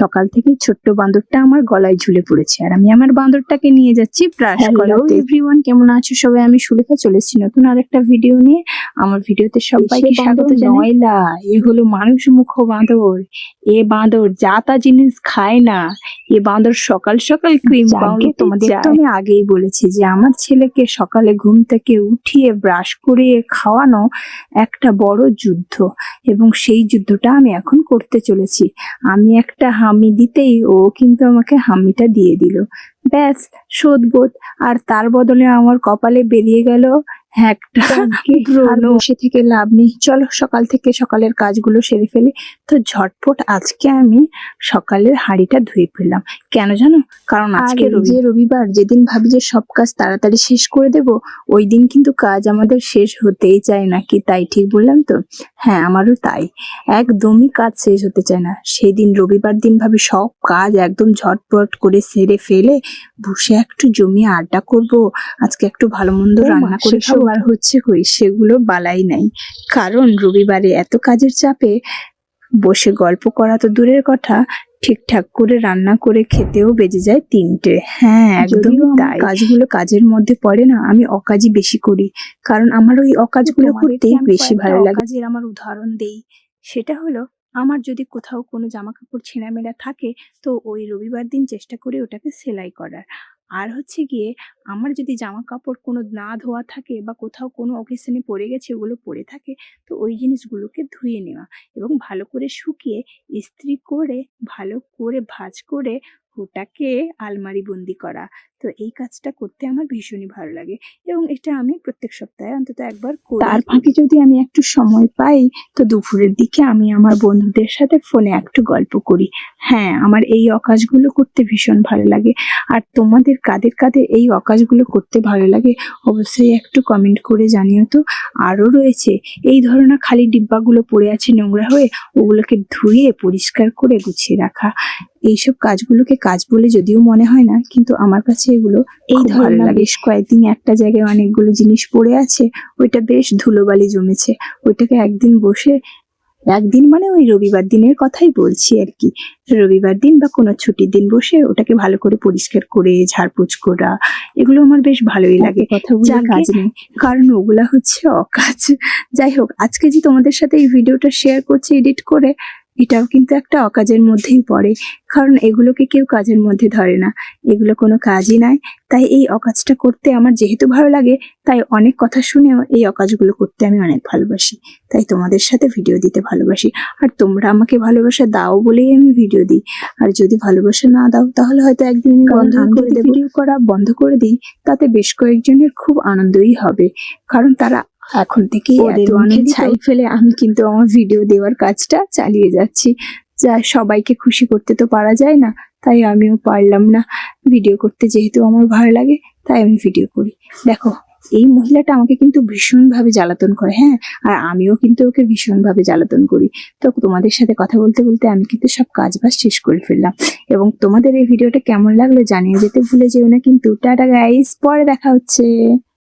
সকাল থেকেই ছোট্ট বাঁদরটা আমার গলায় ঝুলে পড়েছে আর আমি আমার বাঁদরটাকে নিয়ে যাচ্ছি ব্রাশ করাতে। এভরিওয়ান, কেমন আছো সবাই? আমি সুলেখা চলে এসেছি নতুন আরেকটা ভিডিও নিয়ে। আমার ভিডিওতে সবাইকে স্বাগত জানাই। নয়লা, এ হলো মানুষ মুখ বাঁদর। এ বাঁদর যা তা জিনিস খায় না। এ বাঁদর সকাল সকাল ক্রিম পাউডার। তোমাদের তো আমি আগেই বলেছি যে আমার ছেলেকে সকালে ঘুম থেকে উঠিয়ে ব্রাশ করিয়ে খাওয়ানো একটা বড় যুদ্ধ, এবং সেই যুদ্ধটা আমি এখন করতে চলেছি। আমি একটা হামি দিতেই ও কিন্তু আমাকে হামিটা দিয়ে দিল। ব্যাস, শোধবোধ। আর তার বদলে আমার কপালে বেরিয়ে গেল একটা ব্রণ। বসে থেকে লাভ নেই, চলো সকাল থেকে সকালের কাজগুলো সেরে ফেলি। তো ঝটপট আজকে আমি সকালের হাঁড়িটা ধুয়ে ফেললাম। কেন জানো? কারণ আজকে রবিবার, যেদিন ভাবি যে সব কাজ তাড়াতাড়ি শেষ করে দেব, ওই দিন কিন্তু কাজ আমাদের শেষ হতেই চায় না। কি তাই ঠিক বললাম তো? হ্যাঁ, আমারও তাই। একদমই কাজ শেষ হতে চায় না। সেই দিন রবিবার দিন ভাবি সব কাজ একদম ঝটপট করে সেরে ফেলে বসে একটু জমিয়ে আড্ডা করব, আজকে একটু ভালো মন্দ রান্না করে খাবো। আর হচ্ছে কই, সেগুলো বালাই নাই। কারণ রবিবারে এত কাজের চাপে বসে গল্প করা তো দূরের কথা, ঠিকঠাক করে রান্না করে খেতেও বেজে যায় 3টে। হ্যাঁ, একদমই তাই। কাজগুলো কাজের মধ্যে পড়ে না, আমি অকাজই বেশি করি। কারণ আমার ওই অকাজগুলো করতেই বেশি ভালো লাগে। কাজের আমার উদাহরণ দেই, সেটা হলো আমার যদি কোথাও কোনো জামা কাপড় ছেঁড়ামেড়া থাকে তো ওই রবিবার দিন চেষ্টা করি ওটাকে সেলাই করার। আর হচ্ছে গিয়ে আমার যদি জামা কাপড় কোনো না ধোয়া থাকে বা কোথাও কোনো অকেশনে পড়ে গেছে, ওগুলো পড়ে থাকে, তো ওই জিনিসগুলোকে ধুয়ে নেওয়া এবং ভালো করে শুকিয়ে ইস্ত্রি করে ভালো করে ভাঁজ করে ওটাকে আলমারি বন্দি করা। তো এই কাজটা করতে আমার ভীষণই ভালো লাগে এবং এটা আমি প্রত্যেক সপ্তাহে অন্তত একবার করি। তার ফাঁকে যদি আমি একটু সময় পাই তো দুপুরের দিকে আমি আমার বন্ধুদের সাথে ফোনে একটু গল্প করি। হ্যাঁ, আমার এই অকাজগুলো করতে ভীষণ ভালো লাগে। আর তোমাদের কাদের কাদের এই অকাজগুলো করতে ভালো লাগে অবশ্যই একটু কমেন্ট করে জানিও তো। আরও রয়েছে এই ধরনের খালি ডিব্বাগুলো পড়ে আছে নোংরা হয়ে, ওগুলোকে ধুয়ে পরিষ্কার করে গুছিয়ে রাখা। এইসব কাজগুলোকে কাজ বলে যদিও মনে হয় না, কিন্তু আমার কাছে এগুলো এই ধরনের লাগে। বেশ কয়েকদিন একটা জায়গায় অনেকগুলো জিনিস পড়ে আছে, ওইটা বেশ ধুলোবালি জমেছে। ওইটাকে একদিন মানে ওই রবিবার দিনের কথাই বলছি আর কি। রবিবার দিন বা কোনো ছুটির দিন বসে ওটাকে ভালো করে পরিষ্কার করে ঝাড়পোছ করা, এগুলো আমার বেশ ভালোই লাগে। কথাগুলো কাজ নেই, কারণ ওগুলা হচ্ছে অকাজ। যাই হোক, আজকে যে তোমাদের সাথে এই ভিডিওটা শেয়ার করছি এডিট করে, এটাও কিন্তু একটা অকাজের মধ্যেই পড়ে। কারণ এগুলোকে কেউ কাজের মধ্যে ধরে না, এগুলো কোনো কাজই নয়। তাই এই অকাজটা করতে আমার যেহেতু ভালো লাগে, তাই অনেক কথা শুনেও এই অকাজগুলো করতে আমি অনেক ভালোবাসি। তাই তোমাদের সাথে ভিডিও দিতে ভালোবাসি। আর তোমরা আমাকে ভালোবাসা দাও বলেই আমি ভিডিও দিই। আর যদি ভালোবাসা না দাও তাহলে হয়তো একদিন আমি বন্ধ করে দেব। ভিডিও করা বন্ধ করে দিই, তাতে বেশ কয়েকজনের খুব আনন্দই হবে। কারণ তারা এখন থেকে এত অনেক ছাই ফেলে আমি কিন্তু আমার ভিডিও দেওয়ার কাজটা চালিয়ে যাচ্ছি। যা সবাইকে খুশি করতে তো পারা যায় না, তাই আমিও পারলাম না। ভিডিও করতে যেহেতু আমার ভালো লাগে তাই আমি ভিডিও করি। দেখো, এই মহিলাটা আমাকে কিন্তু ভীষণভাবে জ্বালাতন করে। হ্যাঁ, আর আমিও কিন্তু ওকে ভীষণভাবে জ্বালাতন করি। তো তোমাদের সাথে কথা বলতে বলতে আমি কিন্তু সব কাজ বাজ শেষ করে ফেললাম। এবং তোমাদের এই ভিডিওটা কেমন লাগলো জানিয়ে যেতে ভুলে যেও না কিন্তু। টাটা গাইস, পরে দেখা হচ্ছে।